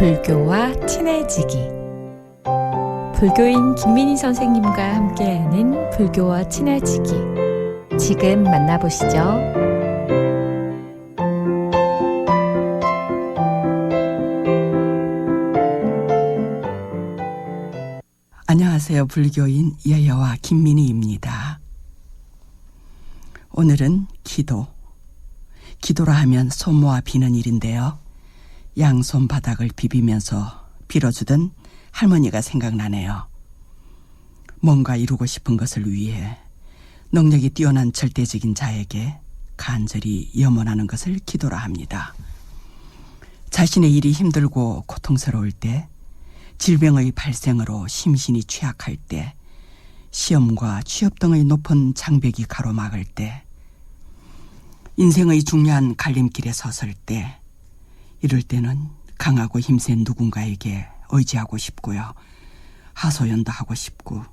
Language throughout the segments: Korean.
불교와 친해지기. 불교인 김민희 선생님과 함께하는 불교와 친해지기. 지금 만나보시죠. 안녕하세요. 불교인 여여와 김민희입니다. 오늘은 기도라 하면 손 모아 비는 일인데요. 양손 바닥을 비비면서 빌어주던 할머니가 생각나네요. 뭔가 이루고 싶은 것을 위해 능력이 뛰어난 절대적인 자에게 간절히 염원하는 것을 기도라 합니다. 자신의 일이 힘들고 고통스러울 때, 질병의 발생으로 심신이 취약할 때, 시험과 취업 등의 높은 장벽이 가로막을 때, 인생의 중요한 갈림길에 섰을 때, 이럴 때는 강하고 힘센 누군가에게 의지하고 싶고요. 하소연도 하고 싶고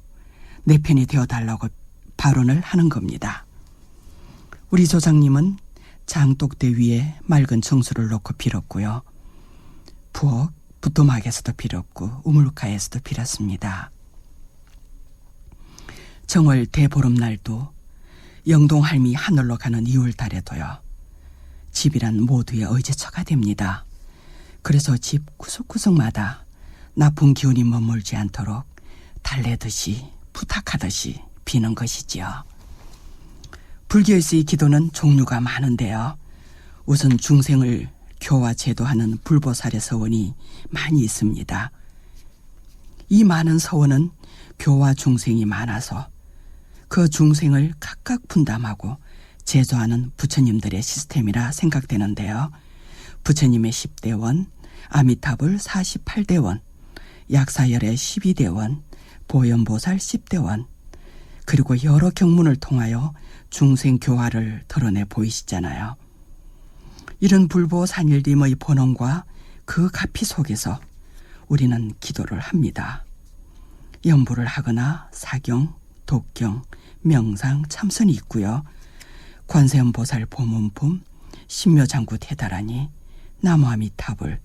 내 편이 되어달라고 발언을 하는 겁니다. 우리 조상님은 장독대 위에 맑은 정수를 놓고 빌었고요. 부엌, 부토막에서도 빌었고 우물가에서도 빌었습니다. 정월 대보름날도 영동할미 하늘로 가는 2월달에도요. 집이란 모두의 의지처가 됩니다. 그래서 집 구석구석마다 나쁜 기운이 머물지 않도록 달래듯이 부탁하듯이 비는 것이지요. 불교에서의 기도는 종류가 많은데요. 우선 중생을 교화 제도하는 불보살의 서원이 많이 있습니다. 이 많은 서원은 교화 중생이 많아서 그 중생을 각각 분담하고 제조하는 부처님들의 시스템이라 생각되는데요. 부처님의 10대원, 아미타불 48대원, 약사열의 12대원, 보현보살 10대원, 그리고 여러 경문을 통하여 중생 교화를 드러내 보이시잖아요. 이런 불보산일림의 본원과 그 가피 속에서 우리는 기도를 합니다. 연부를 하거나 사경, 독경, 명상, 참선이 있고요. 관세음보살 보문품, 신묘장구 대다라니, 나무아미타불,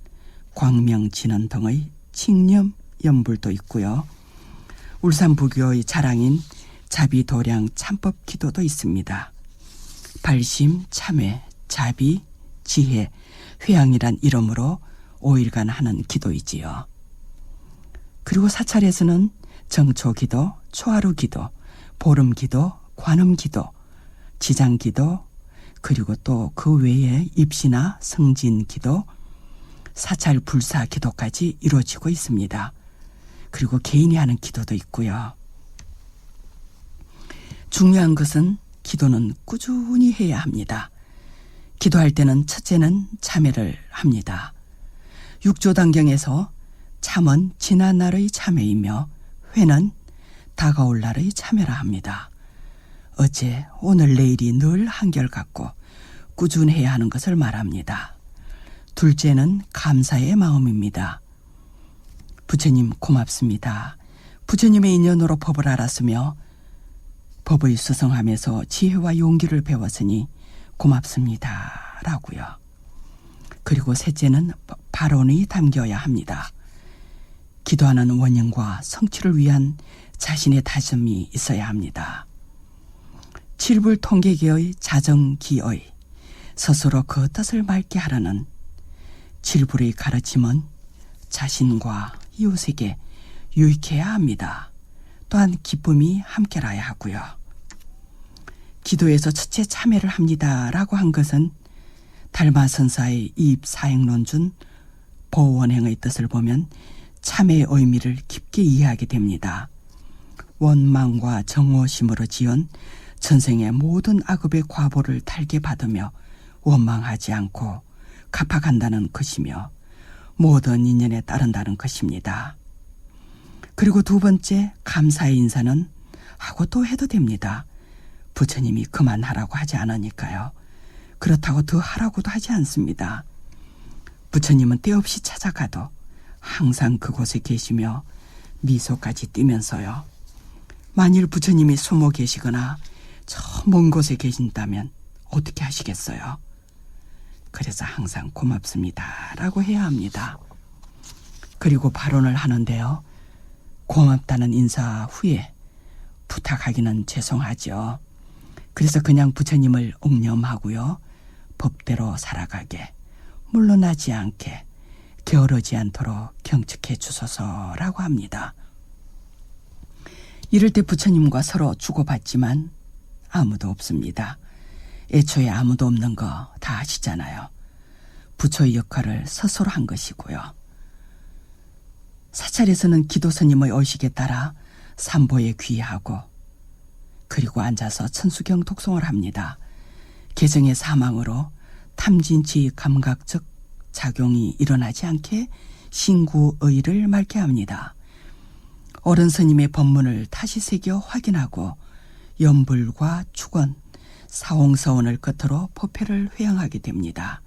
광명진원 등의 칙념 연불도 있고요. 울산부교의 자랑인 자비도량 참법 기도도 있습니다. 발심, 참회, 자비, 지혜, 회양이란 이름으로 5일간 하는 기도이지요. 그리고 사찰에서는 정초기도, 초하루기도, 보름기도, 관음기도, 지장기도, 그리고 또 그 외에 입시나 성진기도, 사찰 불사 기도까지 이루어지고 있습니다. 그리고 개인이 하는 기도도 있고요. 중요한 것은 기도는 꾸준히 해야 합니다. 기도할 때는 첫째는 참회를 합니다. 육조단경에서 참은 지난 날의 참회이며 회는 다가올 날의 참회라 합니다. 어제, 오늘, 내일이 늘 한결같고 꾸준해야 하는 것을 말합니다. 둘째는 감사의 마음입니다. 부처님 고맙습니다. 부처님의 인연으로 법을 알았으며 법의 수성함에서 지혜와 용기를 배웠으니 고맙습니다. 라고요. 그리고 셋째는 발언이 담겨야 합니다. 기도하는 원인과 성취를 위한 자신의 다짐이 있어야 합니다. 칠불통계계의 자정기의 스스로 그 뜻을 맑게 하라는 칠불의 가르침은 자신과 이웃에게 유익해야 합니다. 또한 기쁨이 함께라야 하고요. 기도에서 첫째 참회를 합니다 라고 한 것은 달마선사의 이입사행론준 보원행의 뜻을 보면 참회의 의미를 깊게 이해하게 됩니다. 원망과 정오심으로 지은 전생의 모든 악업의 과보를 달게 받으며 원망하지 않고 갚아간다는 것이며 모든 인연에 따른다는 것입니다. 그리고 두 번째 감사의 인사는 하고 또 해도 됩니다. 부처님이 그만하라고 하지 않으니까요. 그렇다고 더 하라고도 하지 않습니다. 부처님은 때없이 찾아가도 항상 그곳에 계시며 미소까지 띠면서요. 만일 부처님이 숨어 계시거나 저 먼 곳에 계신다면 어떻게 하시겠어요? 그래서 항상 고맙습니다 라고 해야 합니다. 그리고 발언을 하는데요. 고맙다는 인사 후에 부탁하기는 죄송하죠. 그래서 그냥 부처님을 옥념하고요. 법대로 살아가게, 물러나지 않게, 게으르지 않도록 경축해 주소서라고 합니다. 이럴 때 부처님과 서로 주고받지만 아무도 없습니다. 애초에 아무도 없는 거 다 아시잖아요. 부처의 역할을 스스로 한 것이고요. 사찰에서는 기도스님의 의식에 따라 삼보에 귀하고 그리고 앉아서 천수경 독송을 합니다. 개정의 사망으로 탐진치 감각적 작용이 일어나지 않게 신구의를 맑게 합니다. 어른 스님의 법문을 다시 새겨 확인하고 염불과 축원, 사홍서원을 끝으로 법회를 회양하게 됩니다.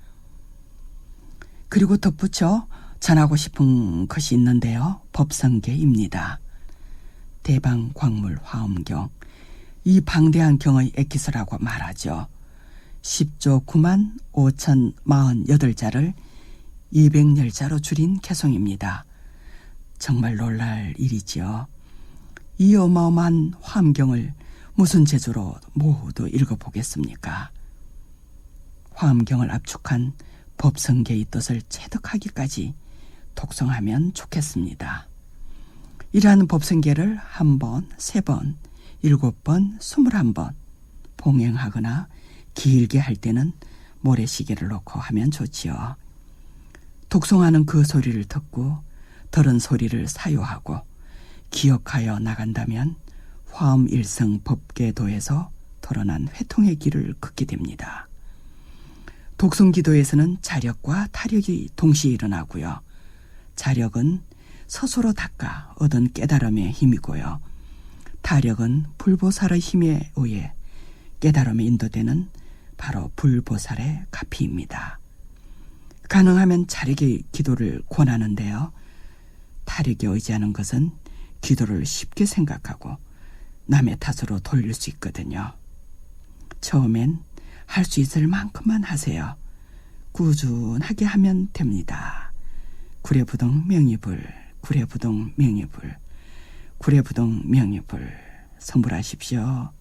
그리고 덧붙여 전하고 싶은 것이 있는데요. 법성계입니다. 대방광물화엄경, 이 방대한 경의 엑기스라고 말하죠. 10조 9만 5,048자를 200열자로 줄인 개송입니다. 정말 놀랄 일이지요. 이 어마어마한 화엄경을 무슨 재주로 모두 읽어보겠습니까? 화엄경을 압축한 법성계의 뜻을 체득하기까지 독송하면 좋겠습니다. 이러한 법성계를 1번, 3번, 7번, 21번 봉행하거나 길게 할 때는 모래시계를 놓고 하면 좋지요. 독송하는 그 소리를 듣고 들은 소리를 사유하고 기억하여 나간다면 화엄일성 법계도에서 드러난 회통의 길을 걷게 됩니다. 독송기도에서는 자력과 타력이 동시에 일어나고요. 자력은 스스로 닦아 얻은 깨달음의 힘이고요. 타력은 불보살의 힘에 의해 깨달음에 인도되는 바로 불보살의 가피입니다. 가능하면 자력의 기도를 권하는데요. 타력에 의지하는 것은 기도를 쉽게 생각하고 남의 탓으로 돌릴 수 있거든요. 처음엔 할 수 있을 만큼만 하세요. 꾸준하게 하면 됩니다. 구례부동 명의불, 구례부동 명의불, 구례부동 명의불 성불하십시오.